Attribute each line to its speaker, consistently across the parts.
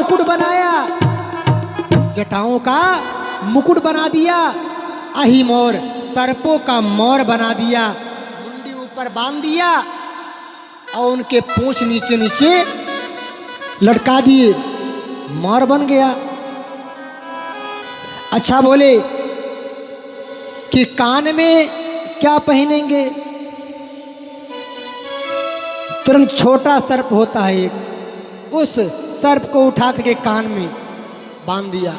Speaker 1: मुकुट बनाया, जटाओं का मुकुट बना दिया, अहि मोर सर्पों का मोर बना दिया, मुंडी ऊपर बांध दिया और उनके पूंछ नीचे नीचे लटका दिए, मोर बन गया। अच्छा बोले कि कान में क्या पहनेंगे? तुरंत छोटा सर्प होता है एक, उस सर्प को उठा करके कान में बांध दिया।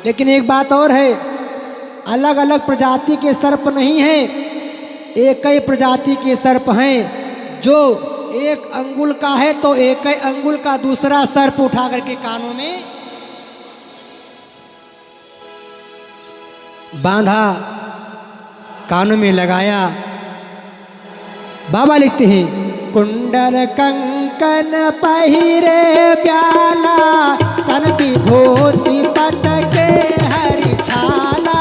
Speaker 1: लेकिन एक बात और है, अलग अलग प्रजाति के सर्प नहीं हैं, एक ही प्रजाति के सर्प हैं। जो एक अंगुल का है तो एक ही अंगुल का दूसरा सर्प उठा करके कानों में बांधा, कानों में लगाया। बाबा लिखते हैं, कुंडल कंकन पहिरे प्याला, तन विभूति पटके हरि छाला।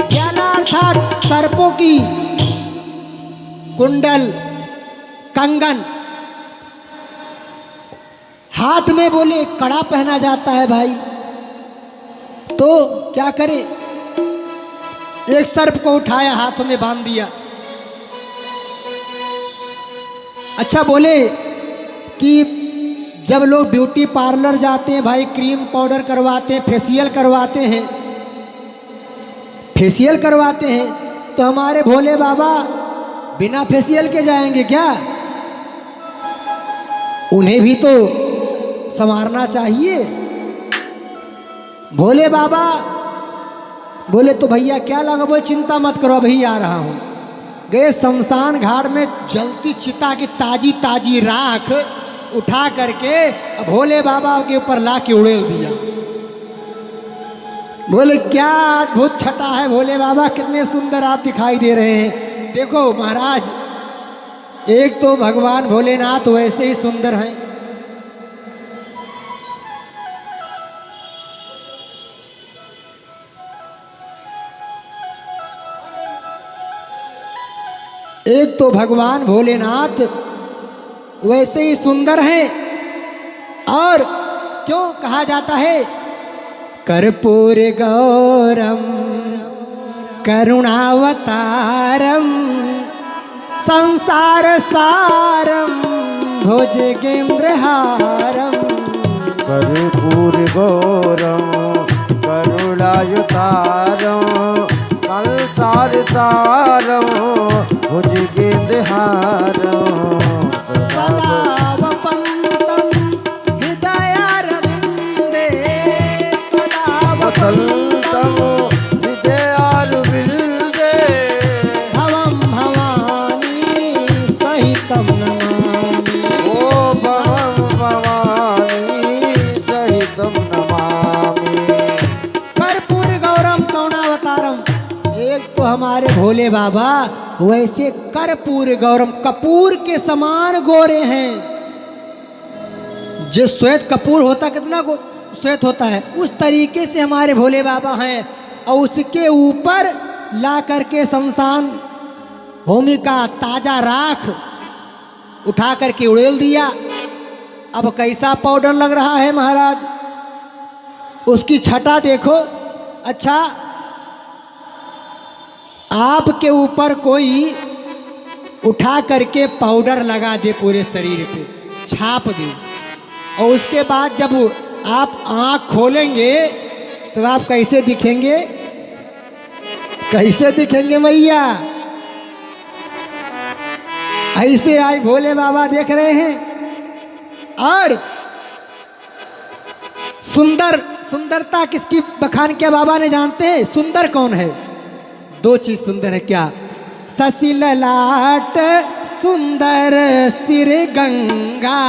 Speaker 1: प्याला अर्थात सर्पों की कुंडल कंगन, हाथ में बोले कड़ा पहना जाता है भाई, तो क्या करे? एक सर्प को उठाया, हाथों में बांध दिया। अच्छा बोले कि जब लोग ब्यूटी पार्लर जाते हैं भाई, क्रीम पाउडर करवाते हैं, फेशियल करवाते हैं, तो हमारे भोले बाबा बिना फेशियल के जाएंगे क्या? उन्हें भी तो संवारना चाहिए। भोले बाबा बोले तो भैया क्या लगा? बोले चिंता मत करो, अभी आ रहा हूं। गए शमशान घाट में जलती चिता की ताजी ताजी राख उठा करके भोले बाबा के ऊपर ला के उड़ेल दिया। बोले क्या अद्भुत छटा है भोले बाबा, कितने सुंदर आप दिखाई दे रहे हैं। देखो महाराज, एक तो भगवान भोलेनाथ वैसे ही सुंदर हैं, एक तो भगवान भोलेनाथ वैसे ही सुंदर हैं। और क्यों कहा जाता है कर्पूर गौरम करुणावतारम संसार सारम भुजगेंद्रहारम।
Speaker 2: कर्पूर गौरम करुणावतारम संसार सारम भुजगेंद्रहारम।
Speaker 1: सदा वसंतम हृदयारविंदे, सदा
Speaker 2: वसंतम हृदयारविंदे,
Speaker 1: भवं भवानी सहितं नमामि।
Speaker 2: ओ भवं भवानी सहितं नमामि।
Speaker 1: कर्पूर गौरम करुणावतारम, एक तो हमारे भोले बाबा वैसे कर्पूर गौरम, कपूर के समान गोरे हैं। जो श्वेत कपूर होता कितना श्वेत होता है, उस तरीके से हमारे भोले बाबा हैं। और उसके ऊपर ला करके शमशान भूमि का ताजा राख उठा करके उड़ेल दिया। अब कैसा पाउडर लग रहा है महाराज, उसकी छटा देखो। अच्छा, आपके ऊपर कोई उठा करके पाउडर लगा दे, पूरे शरीर पे छाप दे, और उसके बाद जब आप आँख खोलेंगे तो आप कैसे दिखेंगे? कैसे दिखेंगे भैया? ऐसे आज भोले बाबा देख रहे हैं। और सुंदरता किसकी बखान किया बाबा ने जानते हैं? सुंदर कौन है? दो चीज सुंदर है क्या? शशि ललाट सुंदर सिर गंगा,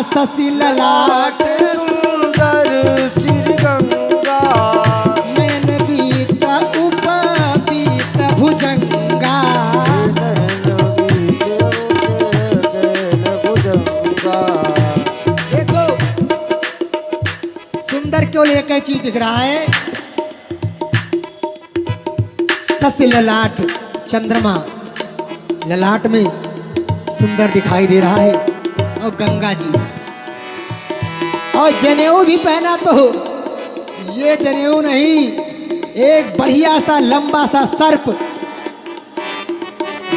Speaker 1: शशि ललाट
Speaker 2: सुंदर सिर गंगा,
Speaker 1: नयन बीत उपबीत भुजंगा। देखो सुंदर केवल एक ही चीज दिख रहा है, सस्य ललाट चंद्रमा ललाट में सुंदर दिखाई दे रहा है, और गंगा जी, और जनेऊ भी पहना। तो ये जनेऊ नहीं, एक बढ़िया सा लंबा सा सर्प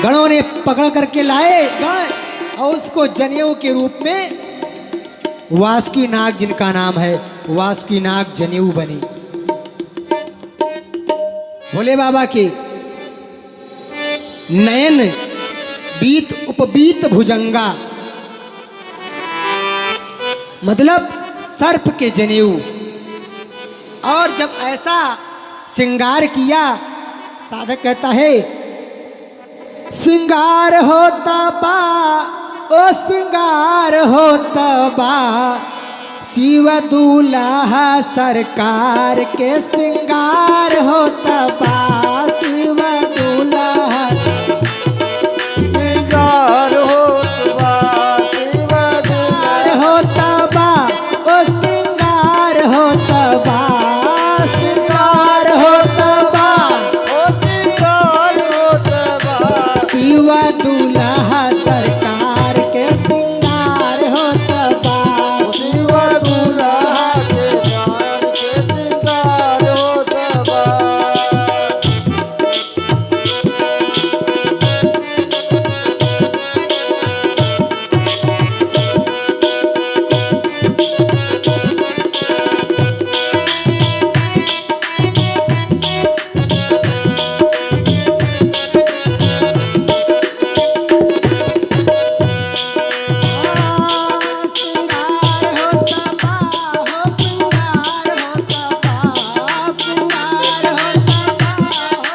Speaker 1: गणों ने पकड़ करके लाए गण, और उसको जनेऊ के रूप में वासुकी नाग, जिनका नाम है वासुकी नाग, जनेऊ बनी। भोले बाबा के नयन बीत उपबीत भुजंगा, मतलब सर्प के जनेऊ। और जब ऐसा श्रृंगार किया, साधक कहता है श्रृंगार होता बा, ओ श्रृंगार होता बा, शिव दूल्हा सरकार के श्रृंगार होता बा, शिव दूल्हा
Speaker 2: श्रृंगार होत बा, शिव दूल्हा
Speaker 1: होता बा, ओ श्रृंगार होता बा, श्रृंगार होता बा,
Speaker 2: ओ श्रृंगार होत बा,
Speaker 1: शिव दूल्हा सरकार के श्रृंगार होता बा,
Speaker 2: शिव दूल्हा के प्राण के श्रृंगार होत बा।
Speaker 1: श्रृंगार होता बा, हो श्रृंगार होता बा, श्रृंगार होता बा, हो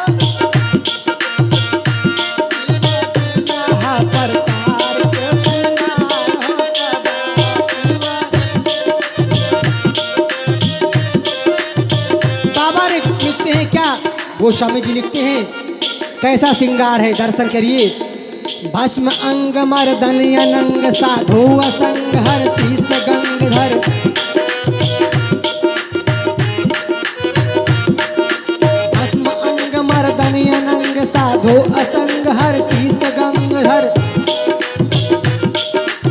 Speaker 1: दूल्हा सरकार के श्रृंगार होता बा। बाबा ने लिखते हैं क्या, गोस्वामी जी लिखते हैं कैसा श्रृंगार है, दर्शन करिए। भस्म अंग मर्दन अनंग साधु असंग हर शीस गंगधर, भस्म अंग मर्दन अनंग साधु असंग हर शीस गंगधर,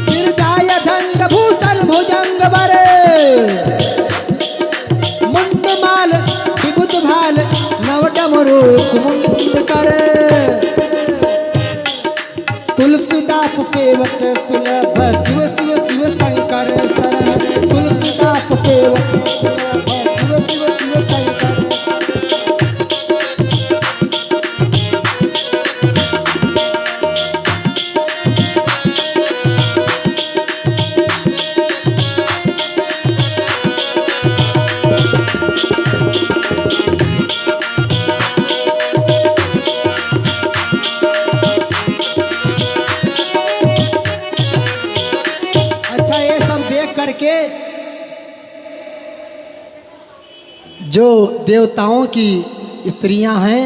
Speaker 1: गिरजाय धंग भूषण भुजंग बरे, मुंड माल विभुत भाल नव डमरू कुमुंद करे, तुलसीदास सेवत सुलभ शिव शिव शिव शंकर शरण, तुलसीदास सेवत सुलभ शिव शिव शिव शंकर। अच्छा, ये सब देख करके जो देवताओं की स्त्रियां हैं,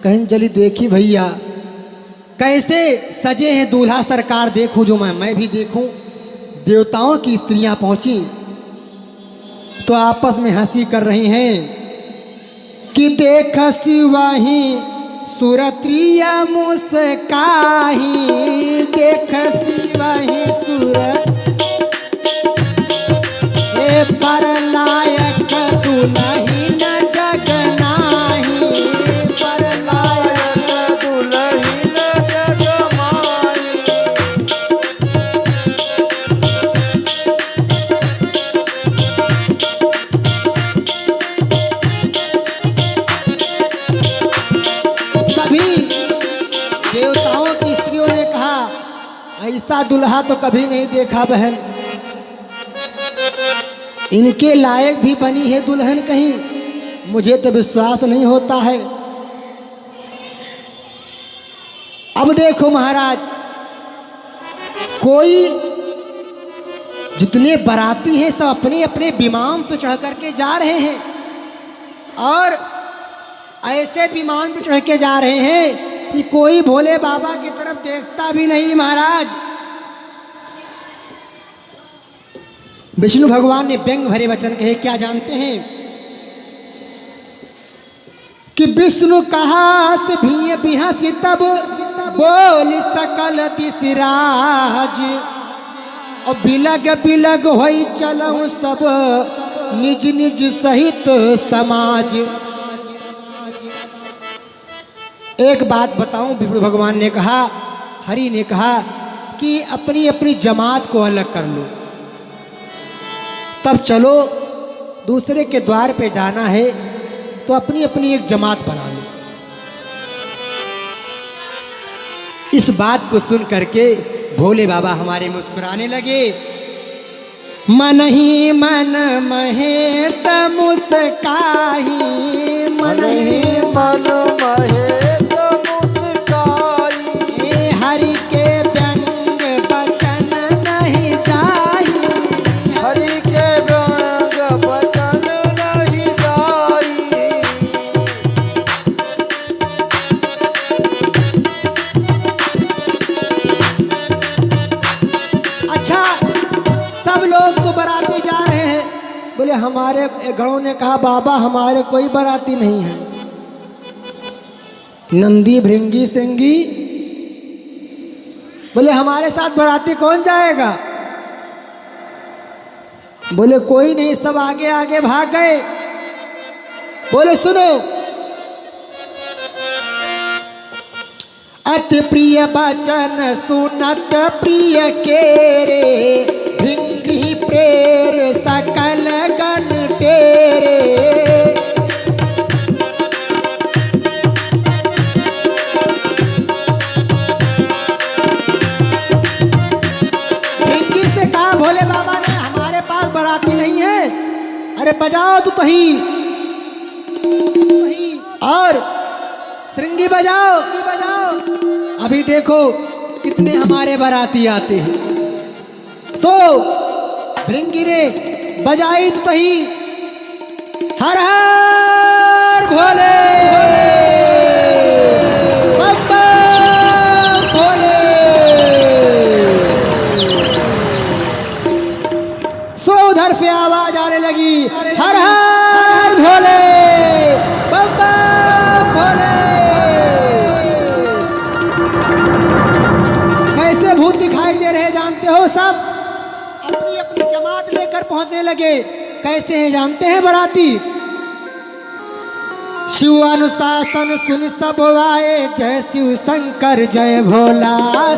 Speaker 1: कहीं जली देखी भैया कैसे सजे हैं दूल्हा सरकार, देखूं जो मैं भी देखूं। देवताओं की स्त्रियां पहुंची तो आपस में हंसी कर रही हैं कि देख शिवाही सुरत्रिया मुस्काही, देख शिवाही सुर ए पर लायक दुलहीन जगनाही, पर लायक
Speaker 2: दुलहीन जगमाई,
Speaker 1: सभी देवताओं की स्त्रियों ने कहा ऐसा दुल्हा तो कभी नहीं देखा बहन, इनके लायक भी बनी है दुल्हन कहीं, मुझे तो विश्वास नहीं होता है। अब देखो महाराज, कोई जितने बाराती हैं सब अपने अपने विमान पे चढ़ करके जा रहे हैं, और ऐसे विमान पे चढ़ के जा रहे हैं कि कोई भोले बाबा की तरफ देखता भी नहीं। महाराज, विष्णु भगवान ने व्यंग भरे वचन कहे, क्या जानते हैं? कि विष्णु कहास भी बिहसी तब बोल सकल दिसराज और बिलग बिलग होई चलऊं सब निज निज सहित समाज। एक बात बताऊं, विष्णु भगवान ने कहा, हरि ने कहा कि अपनी अपनी जमात को अलग कर लो, तब चलो दूसरे के द्वार पे जाना है तो अपनी अपनी एक जमात बना लो। इस बात को सुन करके भोले बाबा हमारे मुस्कुराने लगे। मन ही मन महेश मुस्काही, मन ही
Speaker 2: मन महेश मुस्काई,
Speaker 1: हरि के व्यंग वचन नहीं जाही,
Speaker 2: हरि के व्यंग वचन नहीं जाई।
Speaker 1: अच्छा, सब लोग तो बाराती जा रहे हैं। बोले हमारे गणों ने कहा बाबा हमारे कोई बाराती नहीं है। नंदी भृंगी श्रृंगी बोले हमारे साथ बाराती कौन जाएगा? बोले कोई नहीं, सब आगे आगे भाग गए। बोले सुनो, अति प्रिय वचन सुनत प्रिय के रे, भृंगी प्रेर सकल गण टेरे। भृंगी से कहा भोले बाबा ने हमारे पास बाराती नहीं है, अरे बजाओ तो तही, और श्रृंगी बजाओ, अभी देखो कितने हमारे बाराती आते हैं। सो भृंगी ने बजाई तो तही, हर हर भोले, बम बम भोले। सो उधर से आवाज आने लगी, हर हर भोले, बम बम भोले। कैसे भूत दिखाई दे रहे जानते हो? सब अपनी अपनी जमात लेकर पहुंचने लगे। कैसे हैं जानते हैं बाराती? शिव अनुशासन सुन सब आए, जय शिव शंकर जय भोला।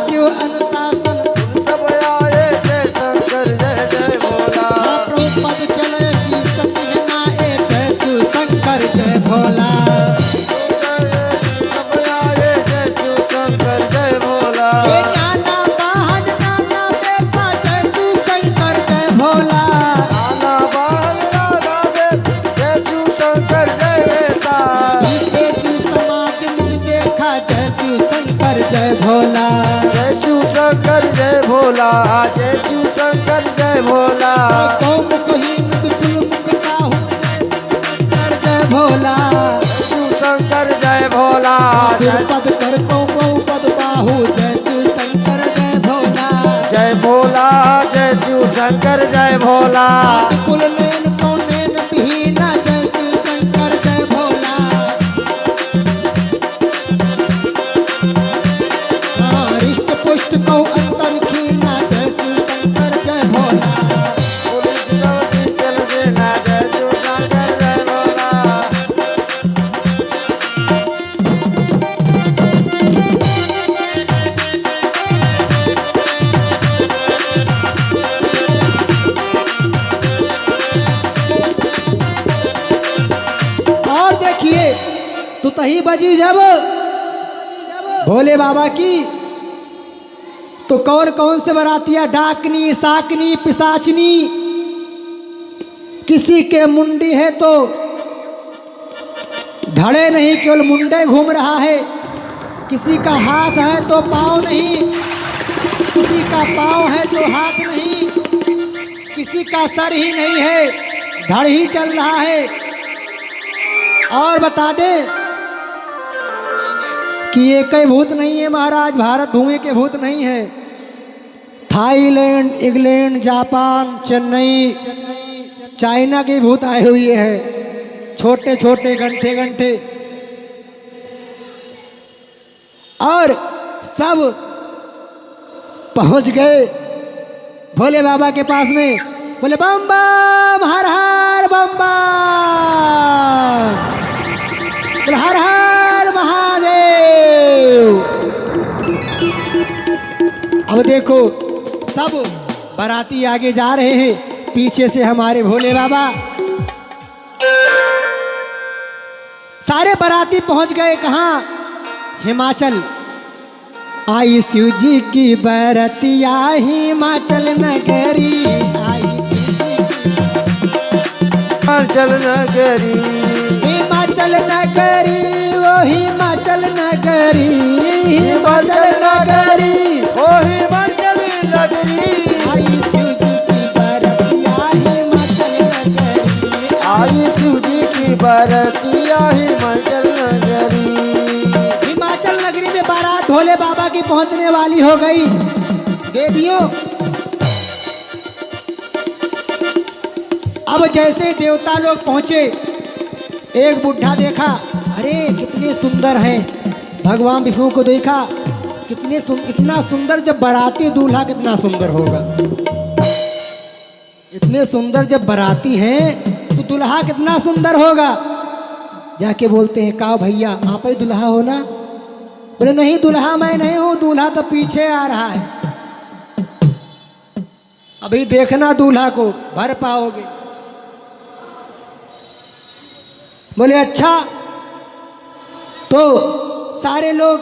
Speaker 1: शिव अनुशासन
Speaker 2: सब आए, जय शंकर जय जय भोला।
Speaker 1: प्रभुपद चले शिव सत्य नाए, जय शिव शंकर जय भोला।
Speaker 2: सब आए, जय शिव शंकर जय भोला।
Speaker 1: ये नाना बाहन नाना बेसा, जय शिव शंकर जय भोला।
Speaker 2: नाना बाल नाना बेस, जय शिव शंकर जय बेसा।
Speaker 1: जय शिव समाज निज देखा, जय शिव शंकर जय भोला।
Speaker 2: जय शिव शंकर जय भोला, जय शिव शंकर जय भोला।
Speaker 1: कौम कहीन विपुल मुख काहू, जय शिव शंकर जय भोला।
Speaker 2: शिव शंकर जय भोला, जय
Speaker 1: पद कर कौ पद बाहू, जय शिव शंकर जय भोला।
Speaker 2: जय भोला, जय शिव शंकर जय भोला।
Speaker 1: कुल नैन कौ नैन विहीना, जय शिव शंकर जय भोला। हृष्ट पुष्ट कौ अंतन खीना, जय शिव शंकर जय भोला।
Speaker 2: पुलिस जल्दी चल देना, जय शिव शंकर जय भोला।
Speaker 1: और देखिए तो तही बजी जब भोले बाबा की, तो कौन कौन से बरातियां, डाकनी साकनी पिसाचनी, किसी के मुंडी है तो धड़े नहीं केवल मुंडे घूम रहा है, किसी का हाथ है तो पाँव नहीं, किसी का पाँव है तो हाथ नहीं, किसी का सर ही नहीं है, धड़ ही चल रहा है। और बता दे कि ये कई भूत नहीं है महाराज, भारत भूमि के भूत नहीं है। Thailand, England, Japan, Chennai, China के भूत आए हुए हैं, छोटे छोटे गंठे गंठे। और सब पहुंच गए भोले बाबा के पास में। बोले बम बम हर हर बम बम, बोले हर हर महादेव। अब देखो सब बाराती आगे जा रहे हैं, पीछे से हमारे भोले बाबा। सारे बाराती पहुंच गए कहाँ? हिमाचल। आई शिव जी की बरतिया हिमाचल नगरी, आई
Speaker 2: हिमाचल नगरी,
Speaker 1: हिमाचल नगरी, वो हिमाचल नगरी, हिमाचल नगरी,
Speaker 2: ओ हिमाचल नगरी।
Speaker 1: आई शिव जी की बरतिया हिमाचल नगरी,
Speaker 2: आई शिव जी की बरतिया हिमाचल नगरी।
Speaker 1: हिमाचल नगरी में बारात भोले बाबा की पहुंचने वाली हो गई। देवियों, अब जैसे देवता लोग पहुंचे, एक बुढ़ा देखा, अरे कितने सुंदर हैं। भगवान विष्णु को देखा, इतना सुंदर, जब बाराती दूल्हा कितना सुंदर होगा। इतने सुंदर जब बाराती हैं तो दूल्हा कितना सुंदर होगा। जाके बोलते हैं, का भैया आप ही दूल्हा हो ना? बोले नहीं दूल्हा मैं नहीं हूं, दूल्हा तो पीछे आ रहा है, अभी देखना दूल्हा को भर पाओगे। बोले अच्छा। तो सारे लोग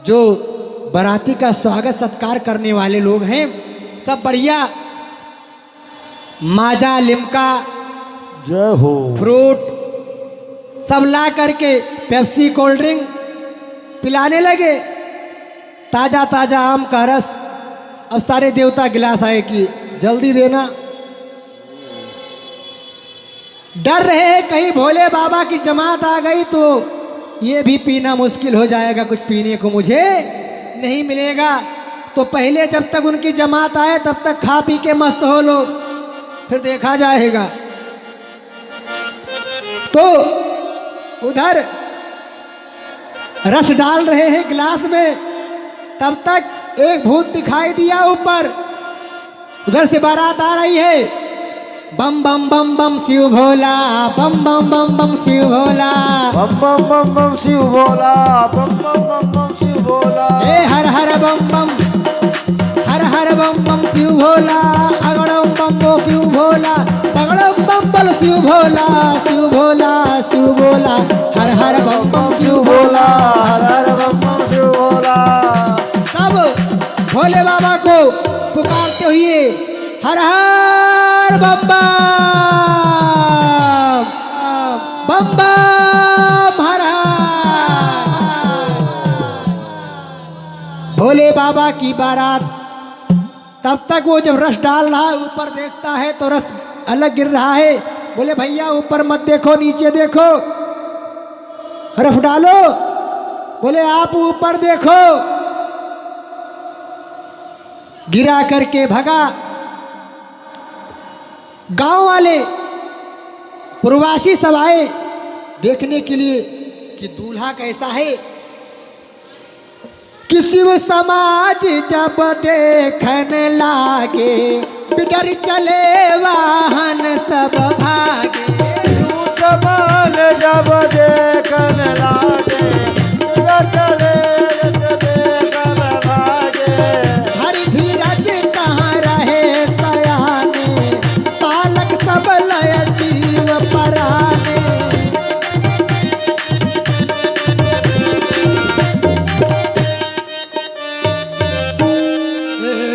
Speaker 1: जो बाराती का स्वागत सत्कार करने वाले लोग हैं, सब बढ़िया माजा लिमका
Speaker 2: जय हो,
Speaker 1: फ्रूट सब ला करके पेप्सी कोल्ड ड्रिंक पिलाने लगे, ताजा ताजा आम का रस। अब सारे देवता गिलास आए कि जल्दी देना। डर रहे हैं कहीं भोले बाबा की जमात आ गई तो ये भी पीना मुश्किल हो जाएगा, कुछ पीने को मुझे नहीं मिलेगा। तो पहले जब तक उनकी जमात आए तब तक खा पी के मस्त हो लो, फिर देखा जाएगा। तो उधर रस डाल रहे हैं गिलास में, तब तक एक भूत दिखाई दिया ऊपर। उधर से बारात आ रही है, बम बम बम बम शिव भोला, बम बम बम बम शिव भोला,
Speaker 2: बम बम बम बम शिव भोला, बम बम बम बम शिव भोला।
Speaker 1: ए हर हर बम बम, हर हर बम बम शिव भोला, अगड़म बम बो शिव भोला, पगड़म बम बल शिव भोला, शिव भोला शिव भोला, हर हर बम बम शिव भोला,
Speaker 2: हर हर बम बम शिव भोला।
Speaker 1: सब भोले बाबा को पुकारते हुए हर हर बम बम बम बम हर हर। भोले बाबा की बारात। तब तक वो जब रस डाल रहा है, ऊपर देखता है तो रस अलग गिर रहा है। बोले भैया ऊपर मत देखो, नीचे देखो, रस डालो। बोले आप ऊपर देखो। गिरा करके भगा। गांव वाले प्रवासी सब आए देखने के लिए कि दूल्हा कैसा है। कि शिव समाज जब देखन लागे, बिडर चले वाहन सब भागे।
Speaker 2: शिव समान जब देखन लागे, बिडर चले देखन भागे।
Speaker 1: हरि धीरज कहाँ रहे सयाने, बालक सब लय जीव पराने।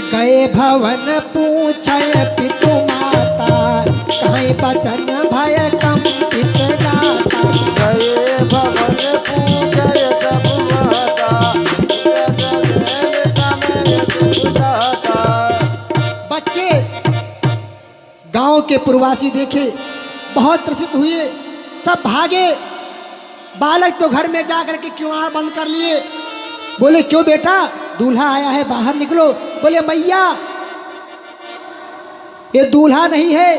Speaker 1: गए भवन पूछे पितु माता, कहीं बचन भय कंपित गाता।
Speaker 2: गए भवन पूजय सब माता,
Speaker 1: बच्चे गांव के प्रवासी देखे, बहुत त्रसित हुए, सब भागे। बालक तो घर में जाकर के किवाड़ बंद कर लिए। बोले क्यों बेटा, दूल्हा आया है, बाहर निकलो। बोले मैया ये दूल्हा नहीं है,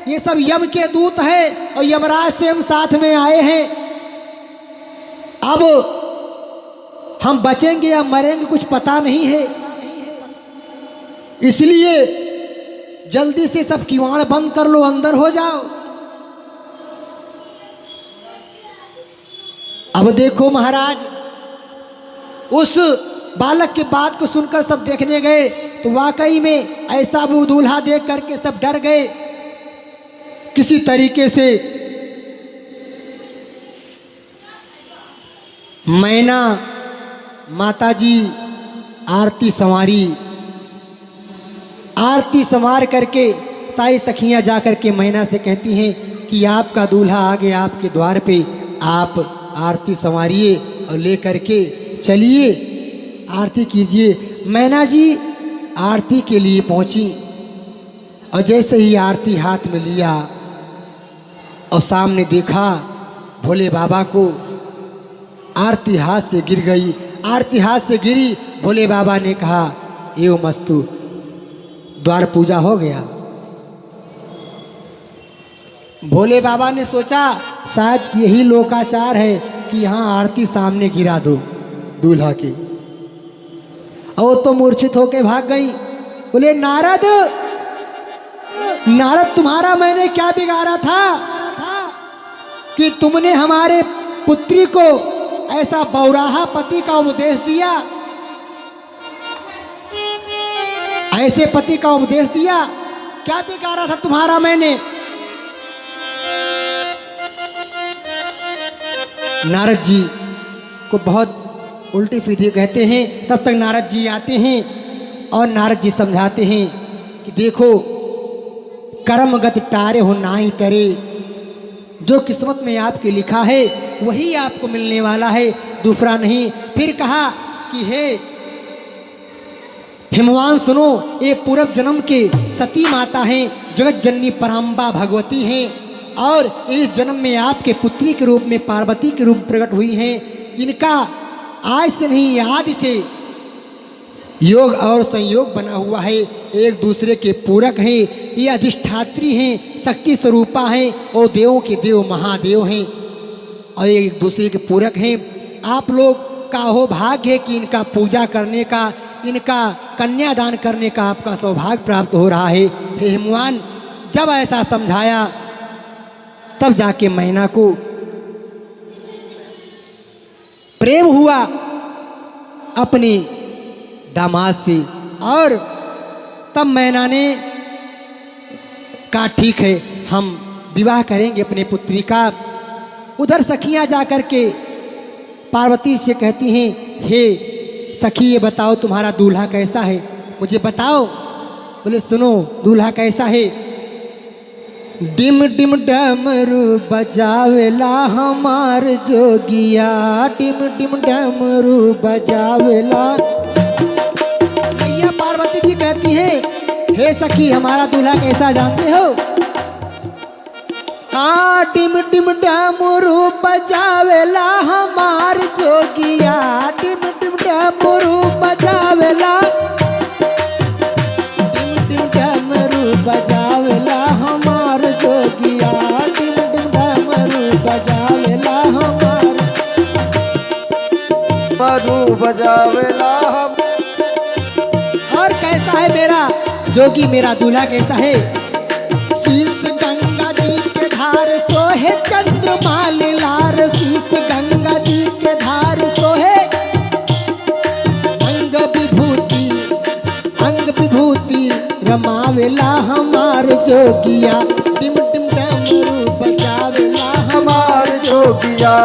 Speaker 1: ये सब यम के दूत हैं और यमराज स्वयं साथ में आए हैं। अब हम बचेंगे या मरेंगे कुछ पता नहीं है, इसलिए जल्दी से सब किवाड़ बंद कर लो, अंदर हो जाओ। अब देखो महाराज, उस बालक की बात को सुनकर सब देखने गए तो वाकई में ऐसा वो दूल्हा देख करके सब डर गए। किसी तरीके से मैना माताजी आरती संवारी, आरती संवार करके सारी सखियां जा करके मैना से कहती हैं कि आपका दूल्हा आ गया आपके द्वार पे, आप आरती संवारिए और ले करके चलिए आरती कीजिए। मैना जी आरती के लिए पहुंची और जैसे ही आरती हाथ में लिया और सामने देखा भोले बाबा को, आरती हाथ से गिर गई। आरती हाथ से गिरी, भोले बाबा ने कहा एवं मस्तु, द्वार पूजा हो गया। भोले बाबा ने सोचा शायद यही लोकाचार है कि यहाँ आरती सामने गिरा दो दूल्हा की, और तो मूर्छित होके भाग गई। बोले नारद, नारद तुम्हारा मैंने क्या बिगाड़ा था कि तुमने हमारे पुत्री को ऐसा बौराहा पति का उपदेश दिया, ऐसे पति का उपदेश दिया, क्या बिगाड़ा था तुम्हारा मैंने। नारद जी को बहुत उल्टी सीधी कहते हैं। तब तक नारद जी आते हैं और नारद जी समझाते हैं कि देखो कर्मगत टारे हो नाई टरे, जो किस्मत में आपके लिखा है वही आपको मिलने वाला है, दूसरा नहीं। फिर कहा कि हे हिमवान सुनो, ये पूर्व जन्म के सती माता हैं, जगत जननी पराम्बा भगवती हैं, और इस जन्म में आपके पुत्री के रूप में पार्वती के रूप प्रकट हुई हैं। इनका आज से नहीं आदि से योग और संयोग बना हुआ है, एक दूसरे के पूरक हैं, ये अधिष्ठात्री हैं, शक्ति स्वरूपा हैं, और देवों के देव महादेव हैं और एक दूसरे के पूरक हैं। आप लोग का हो भाग्य है कि इनका पूजा करने का, इनका कन्यादान करने का आपका सौभाग्य प्राप्त हो रहा है। हे हिमवान, जब ऐसा समझाया तब जाके मैना को प्रेम हुआ अपने दामाद से, और तब मैना ने कहा ठीक है हम विवाह करेंगे अपने पुत्री का। उधर सखियां जाकर के पार्वती से कहती हैं हे सखी ये बताओ तुम्हारा दूल्हा कैसा है, मुझे बताओ। बोले सुनो दूल्हा कैसा है। डिम डिम डमरू बजावेला हमार जोगिया, डिम डिम डमरू बजावेला। मैया पार्वती जी कहती है हे सखी हमारा दूल्हा कैसा जानते हो। डिम डिम डमरू बजावेला हमार जोगिया, डिम डिम डमरू बजावेला, डिम डिम डमरू बजावेला हमार जोगिया, डिम डिम डमरू बजावेला हमार
Speaker 2: मरू बजावेला हम।
Speaker 1: और कैसा है मेरा जोगी, मेरा दूल्हा कैसा है। शीश गंगा जी के धार सोहे चंद्रमा लार, शीश गंगा जी के धार सोहे अंग विभूति, अंग विभूति रमावेला हमार जोगिया, डिम डिम डमरू बजावेला
Speaker 2: हमार जोगिया,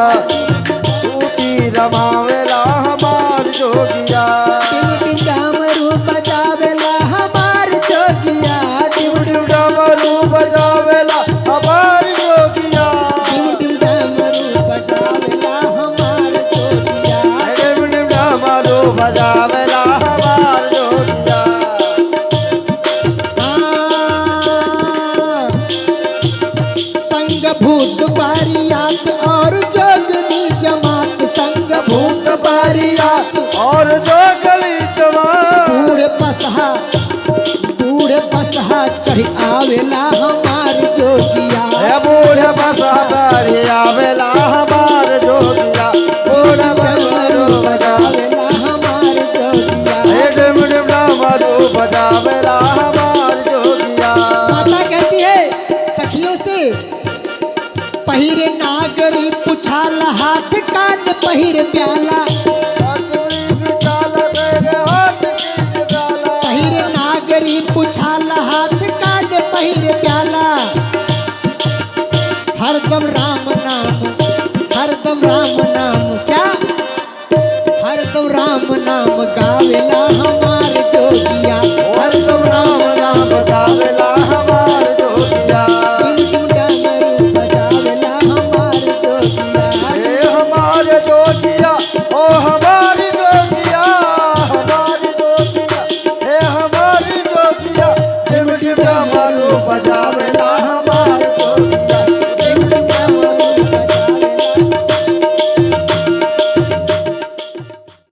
Speaker 2: ऊटी रमावेला हमार जोगिया,
Speaker 1: डिम डिम डमरू बजावेला हमार जोगिया, डिम
Speaker 2: डिम डमरू बजावेला हमार जोगिया,
Speaker 1: डिम डिम डमरू बजावेला हमार जोगिया।
Speaker 2: डिम डिम डमरू बजावेला हमार जोगिया।
Speaker 1: संग भूत बारियात और जोगनी जमात, संग भूत बारियात
Speaker 2: और जोगली जमात,
Speaker 1: बूढ़े पसहा चढ़ आवेला हमार जोगिया,
Speaker 2: बूढ़े बसा चढ़ आवेला हमार जोगिया, बूढ़े
Speaker 1: डमरू बजावेला पहिरे नागरी पुछाल हाथ कान पहिर प्याला
Speaker 2: अतुरी की चाल मेरे हाथ की प्याला
Speaker 1: पहिर नागरी पुछाल हाथ कान पहिर प्याला हरदम राम नाम क्या हरदम राम नाम गावेला हम